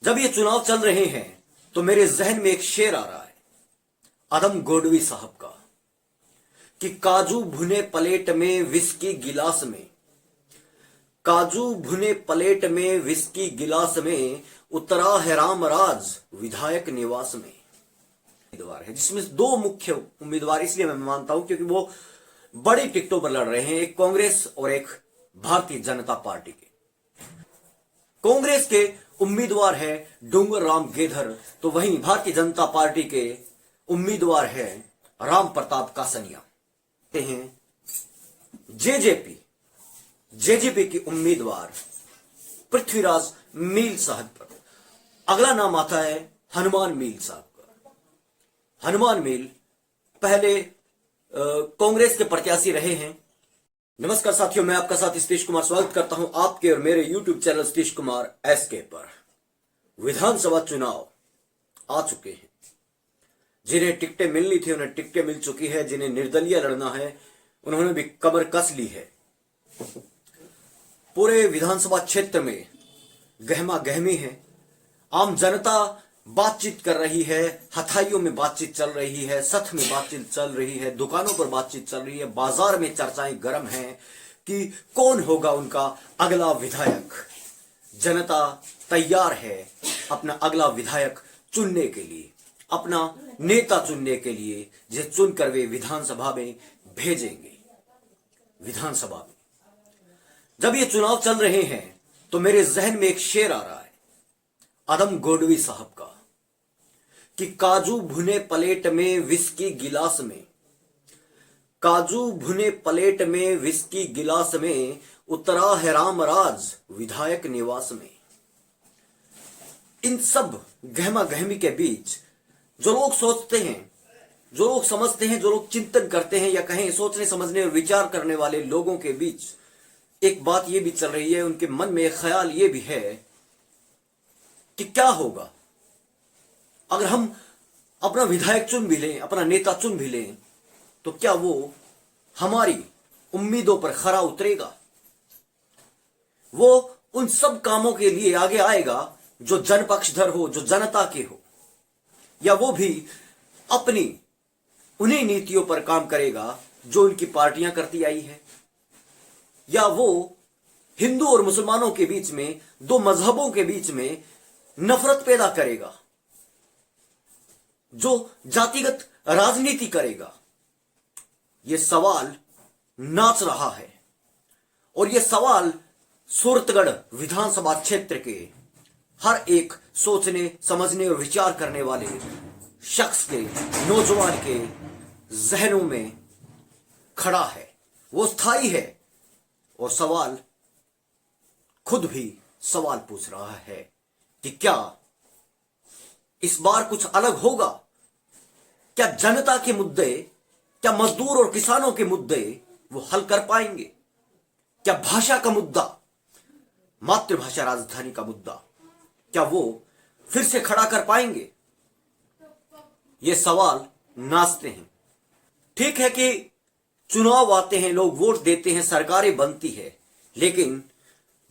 जब ये चुनाव चल रहे हैं तो मेरे जहन में एक शेर आ रहा है आदम गोडवी साहब का कि काजू भुने प्लेट में विस्की गिलास में, काजू भुने प्लेट में विस्की गिलास में उतरा है राम राज विधायक निवास में। उम्मीदवार है जिसमें दो मुख्य उम्मीदवार इसलिए मैं मानता हूं क्योंकि वो बड़ी टिकटों पर लड़ रहे हैं, एक कांग्रेस और एक भारतीय जनता पार्टी के। कांग्रेस के उम्मीदवार है डूंगर राम गेधर, तो वहीं भारतीय जनता पार्टी के उम्मीदवार है राम प्रताप कासनिया हैं। जेजेपी की उम्मीदवार पृथ्वीराज मील साहब पर अगला नाम आता है हनुमान मील साहब का। हनुमान मील पहले कांग्रेस के प्रत्याशी रहे हैं। नमस्कार साथियों, मैं आपका साथी सतीश कुमार स्वागत करता हूं आपके और मेरे YouTube channel Satish Kumar SK पर। विधानसभा चुनाव आ चुके हैं, जिन्हें टिकटें मिलनी थी उन्हें टिकटें मिल चुकी है, जिन्हें निर्दलीय लड़ना है उन्होंने भी कमर कस ली है। पूरे विधानसभा क्षेत्र में गहमा गहमी है, आम जनता बातचीत कर रही है, हथाइयों में बातचीत चल रही है, सथ में बातचीत चल रही है, दुकानों पर बातचीत चल रही है, बाजार में चर्चाएं गर्म हैं कि कौन होगा उनका अगला विधायक। जनता तैयार है अपना अगला विधायक चुनने के लिए, अपना नेता चुनने के लिए, जिसे चुनकर वे विधानसभा में भेजेंगे। विधानसभा में जब ये चुनाव चल रहे हैं तो मेरे जहन में एक शेर आ रहा है आदम गोडवी साहब का कि काजू भुने प्लेट में विस्की गिलास में, काजू भुने प्लेट में विस्की गिलास में उतरा है राम राज विधायक निवास में। इन सब गहमा गहमी के बीच जो लोग सोचते हैं, जो लोग समझते हैं, जो लोग चिंतन करते हैं, या कहें सोचने समझने और विचार करने वाले लोगों के बीच एक बात यह भी चल रही है, उनके मन में एक ख्याल यह भी है कि क्या होगा अगर हम अपना विधायक चुन भी लें, अपना नेता चुन भी लें, तो क्या वो हमारी उम्मीदों पर खरा उतरेगा? वो उन सब कामों के लिए आगे आएगा जो जनपक्षधर हो, जो जनता के हो, या वो भी अपनी उन्हीं नीतियों पर काम करेगा जो उनकी पार्टियां करती आई है, या वो हिंदू और मुसलमानों के बीच में, दो मजहबों के बीच में नफरत पैदा करेगा, जो जातिगत राजनीति करेगा। यह सवाल नाच रहा है और यह सवाल सूरतगढ़ विधानसभा क्षेत्र के हर एक सोचने समझने और विचार करने वाले शख्स के, नौजवान के जहनों में खड़ा है। वो स्थायी है और सवाल खुद भी सवाल पूछ रहा है कि क्या इस बार कुछ अलग होगा? क्या जनता के मुद्दे, क्या मजदूर और किसानों के मुद्दे वो हल कर पाएंगे? क्या भाषा का मुद्दा, मातृभाषा राजधानी का मुद्दा, क्या वो फिर से खड़ा कर पाएंगे? ये सवाल नाचते हैं। ठीक है कि चुनाव आते हैं, लोग वोट देते हैं, सरकारें बनती है, लेकिन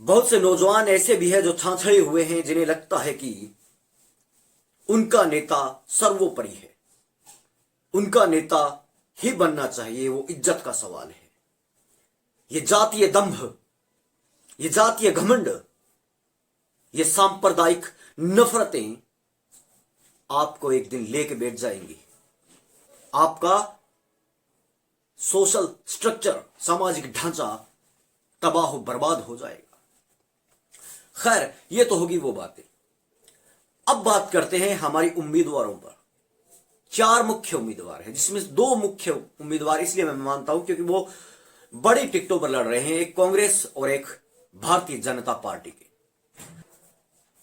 बहुत से नौजवान ऐसे भी हैं जो छाछड़े हुए हैं, जिन्हें लगता है कि उनका नेता सर्वोपरि है, उनका नेता ही बनना चाहिए। वो इज्जत का सवाल है। ये जातीय दंभ, ये जातीय घमंड, ये सांप्रदायिक नफरतें आपको एक दिन लेके बैठ जाएंगी। आपका सोशल स्ट्रक्चर, सामाजिक ढांचा तबाह बर्बाद हो जाएगा। खैर, ये तो होगी वो बातें। अब बात करते हैं हमारी उम्मीदवारों पर। 4 मुख्य उम्मीदवार हैं, जिसमें 2 मुख्य उम्मीदवार इसलिए मैं मानता हूं क्योंकि वो बड़ी टिकटों पर लड़ रहे हैं, एक कांग्रेस और एक भारतीय जनता पार्टी के।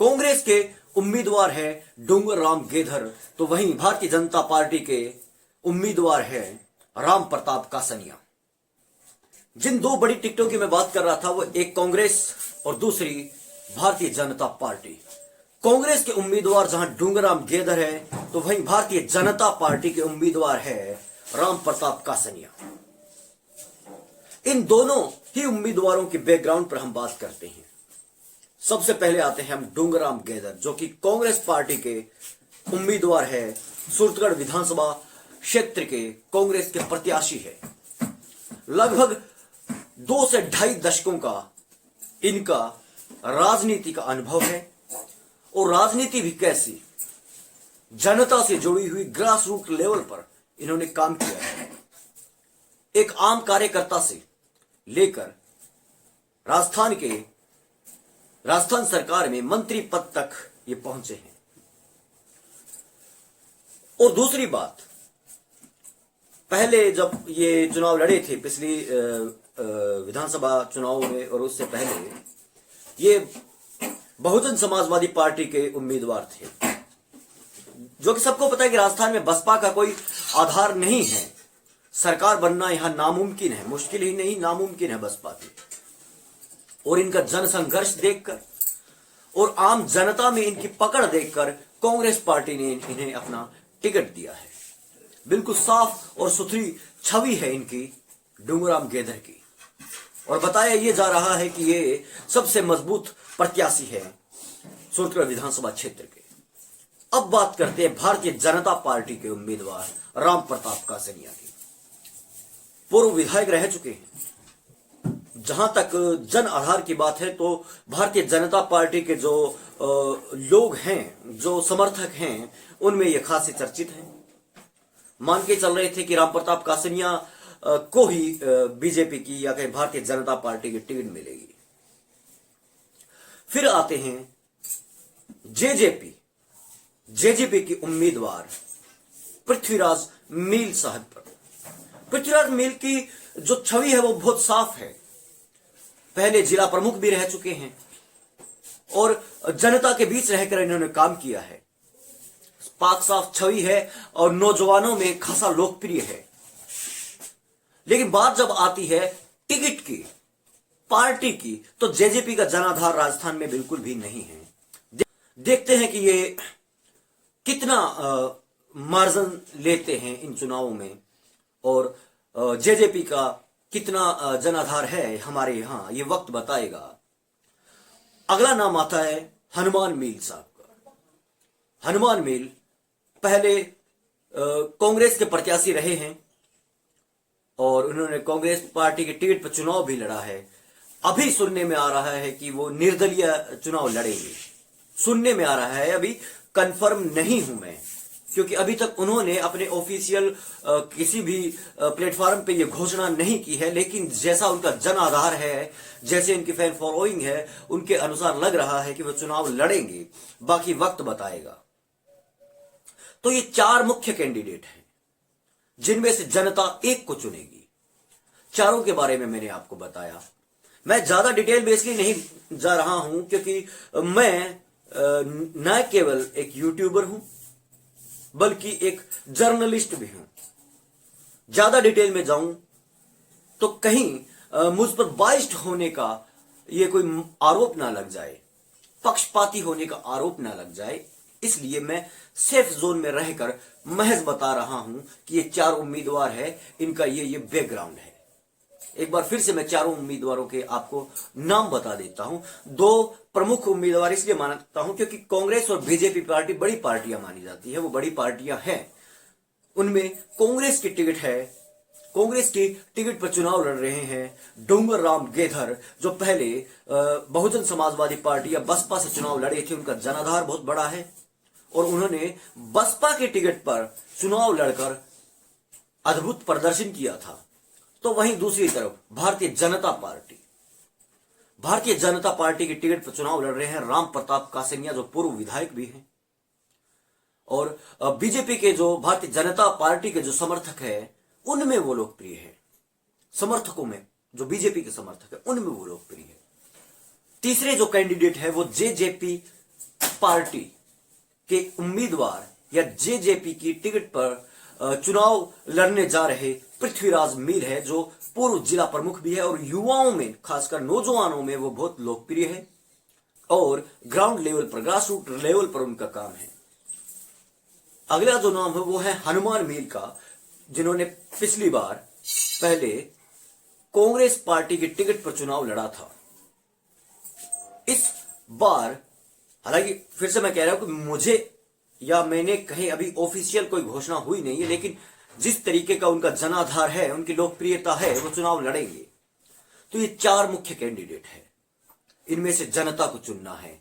कांग्रेस के उम्मीदवार है डूंगर राम गेधर, तो वहीं भारतीय जनता पार्टी के उम्मीदवार है राम प्रताप कासनिया। जिन 2 बड़ी टिकटों की मैं बात कर रहा था वो एक कांग्रेस और दूसरी भारतीय जनता पार्टी। कांग्रेस के उम्मीदवार जहां डूंगरराम गेधर है, तो वहीं भारतीय जनता पार्टी के उम्मीदवार है राम प्रताप कासनिया। इन दोनों ही उम्मीदवारों के बैकग्राउंड पर हम बात करते हैं। सबसे पहले आते हैं हम डूंगराम गेदर, जो कि कांग्रेस पार्टी के उम्मीदवार है, सूरतगढ़ विधानसभा क्षेत्र के कांग्रेस के प्रत्याशी है। लगभग 2 से 2.5 दशकों का इनका राजनीति का अनुभव है, और राजनीति भी कैसी, जनता से जुड़ी हुई ग्रास रूट लेवल पर इन्होंने काम किया है। एक आम कार्यकर्ता से लेकर राजस्थान सरकार में मंत्री पद तक ये पहुंचे हैं। और दूसरी बात, पहले जब ये चुनाव लड़े थे पिछली विधानसभा चुनाव में, और उससे पहले ये बहुजन समाजवादी पार्टी के उम्मीदवार थे, जो कि सबको पता है कि राजस्थान में बसपा का कोई आधार नहीं है। सरकार बनना यहां नामुमकिन है, मुश्किल ही नहीं नामुमकिन है बसपा की। और इनका जनसंघर्ष देखकर और आम जनता में इनकी पकड़ देखकर कांग्रेस पार्टी ने इन्हें अपना टिकट दिया है। बिल्कुल साफ और सुथरी छवि है इनकी डूंगराम गेदर की, और बताया यह जा रहा है कि ये सबसे मजबूत प्रत्याशी है सूरतगढ़ विधानसभा क्षेत्र के। अब बात करते हैं भारतीय जनता पार्टी के उम्मीदवार राम प्रताप कासनिया की। पूर्व विधायक रह चुके हैं। जहां तक जन आधार की बात है तो भारतीय जनता पार्टी के जो लोग हैं, जो समर्थक हैं, उनमें ये खासे चर्चित हैं। मान के चल रहे थे कि राम प्रताप कासनिया को ही बीजेपी की या कहीं भारतीय जनता पार्टी की टिकट मिलेगी। फिर आते हैं जेजेपी की उम्मीदवार पृथ्वीराज मील साहब पर। पृथ्वीराज मील की जो छवि है वो बहुत साफ है। पहले जिला प्रमुख भी रह चुके हैं और जनता के बीच रहकर इन्होंने काम किया है। पाक साफ छवि है और नौजवानों में खासा लोकप्रिय है। लेकिन बात जब आती है टिकट की, पार्टी की, तो जेजेपी का जनाधार राजस्थान में बिल्कुल भी नहीं है। देखते हैं कि ये कितना मार्जिन लेते हैं इन चुनावों में, और जेजेपी का कितना जनाधार है हमारे यहां, ये वक्त बताएगा। अगला नाम आता है हनुमान मील साहब का। हनुमान मील पहले कांग्रेस के प्रत्याशी रहे हैं और उन्होंने कांग्रेस पार्टी के टिकट पर चुनाव भी लड़ा है। अभी सुनने में आ रहा है कि वो निर्दलीय चुनाव लड़ेंगे। सुनने में आ रहा है, अभी कंफर्म नहीं हूं मैं, क्योंकि अभी तक उन्होंने अपने ऑफिशियल किसी भी प्लेटफॉर्म पे ये घोषणा नहीं की है। लेकिन जैसा उनका जन आधार है, जैसे इनकी फैन फॉलोइंग है, उनके अनुसार लग रहा है कि वो चुनाव लड़ेंगे। बाकी वक्त बताएगा। तो ये 4 मुख्य कैंडिडेट हैं जिनमें से जनता एक को चुनेगी। चारों के बारे में मैंने आपको बताया। मैं ज्यादा डिटेल में इसलिए नहीं जा रहा हूं क्योंकि मैं न केवल एक यूट्यूबर हूं बल्कि एक जर्नलिस्ट भी हूं। ज्यादा डिटेल में जाऊं तो कहीं मुझ पर बाइस्ड होने का ये कोई आरोप ना लग जाए, पक्षपाती होने का आरोप ना लग जाए। इसलिए मैं सेफ जोन में रहकर महज बता रहा हूं कि ये 4 उम्मीदवार है, इनका ये बैकग्राउंड है। एक बार फिर से मैं चारों उम्मीदवारों के आपको नाम बता देता हूं। 2 प्रमुख उम्मीदवार इसलिए मानता हूं क्योंकि कांग्रेस और बीजेपी पार्टी बड़ी पार्टियां मानी जाती है, वो बड़ी पार्टियां हैं। उनमें कांग्रेस की टिकट है, कांग्रेस की टिकट पर चुनाव लड़ रहे हैं डूंगराम गेदर, जो पहले बहुजन समाजवादी पार्टी या बसपा से चुनाव लड़े थे। उनका जनाधार बहुत बड़ा है और उन्होंने बसपा के टिकट पर चुनाव लड़कर अद्भुत प्रदर्शन किया था। तो वहीं दूसरी तरफ भारतीय जनता पार्टी की टिकट पर चुनाव लड़ रहे हैं राम प्रताप कासनिया, जो पूर्व विधायक भी हैं। और बीजेपी के जो भारतीय जनता पार्टी के जो समर्थक है उनमें वो लोकप्रिय है। समर्थकों में जो बीजेपी के समर्थक है उनमें वो लोकप्रिय है। तीसरे जो कैंडिडेट है वो जेजेपी पार्टी के उम्मीदवार या जेजेपी की टिकट पर चुनाव लड़ने जा रहे पृथ्वीराज मील है, जो पूर्व जिला प्रमुख भी है और युवाओं में, खासकर नौजवानों में वो बहुत लोकप्रिय है और ग्राउंड लेवल पर, ग्रास रूट लेवल पर उनका काम है। अगला जो नाम है वो है हनुमान मील का, जिन्होंने पिछली बार पहले कांग्रेस पार्टी की टिकट पर चुनाव लड़ा था। इस बार, हालांकि फिर से मैं कह रहा हूं कि मुझे या मैंने कहीं अभी ऑफिशियल कोई घोषणा हुई नहीं है, लेकिन जिस तरीके का उनका जनाधार है, उनकी लोकप्रियता है, वो चुनाव लड़ेंगे। तो ये 4 मुख्य कैंडिडेट है, इनमें से जनता को चुनना है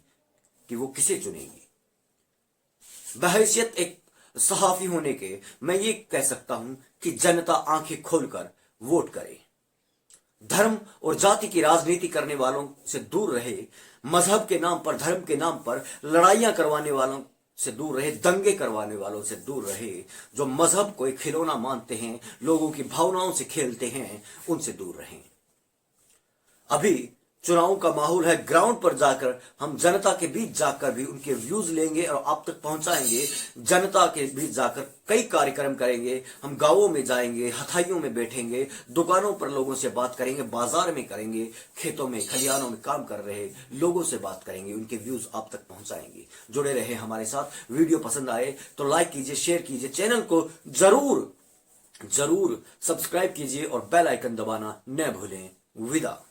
कि वो किसे चुनेगी। बहैसियत एक सहाफी होने के मैं ये कह सकता हूं कि जनता आंखें खोलकर वोट करे, धर्म और जाति की राजनीति करने वालों से दूर रहे, मजहब के नाम पर, धर्म के नाम पर लड़ाइयां करवाने वालों से दूर रहे, दंगे करवाने वालों से दूर रहे, जो मजहब को एक खिलौना मानते हैं, लोगों की भावनाओं से खेलते हैं, उनसे दूर रहें। अभी चुनाव का माहौल है, ग्राउंड पर जाकर हम जनता के बीच जाकर भी उनके व्यूज लेंगे और आप तक पहुंचाएंगे। जनता के बीच जाकर कई कार्यक्रम करेंगे, हम गांवों में जाएंगे, हथाइयों में बैठेंगे, दुकानों पर लोगों से बात करेंगे, बाजार में करेंगे, खेतों में, खलिहानों में काम कर रहे लोगों से बात करेंगे, उनके व्यूज आप तक पहुंचाएंगे। जुड़े रहे हमारे साथ। वीडियो पसंद आए तो लाइक कीजिए, शेयर कीजिए, चैनल को जरूर सब्सक्राइब कीजिए और बेल आइकन दबाना न भूलें। विदा।